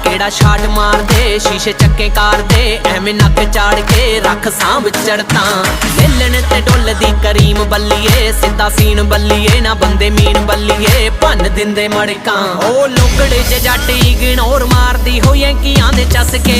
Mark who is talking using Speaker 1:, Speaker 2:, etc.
Speaker 1: केड़ा छाट मार दे शीशे चक्के कार दे एवें नक चाड़ के रख सांभ चढ़ता मिलन ते डुलदी करीम बल्लीए सीधा सीन बल्लीए ना बंदे मीन बल्लीए भन दिंदे मड़कां ओ लोकड़े च जट इग्नोर मारदी हो यांकियां दे चस के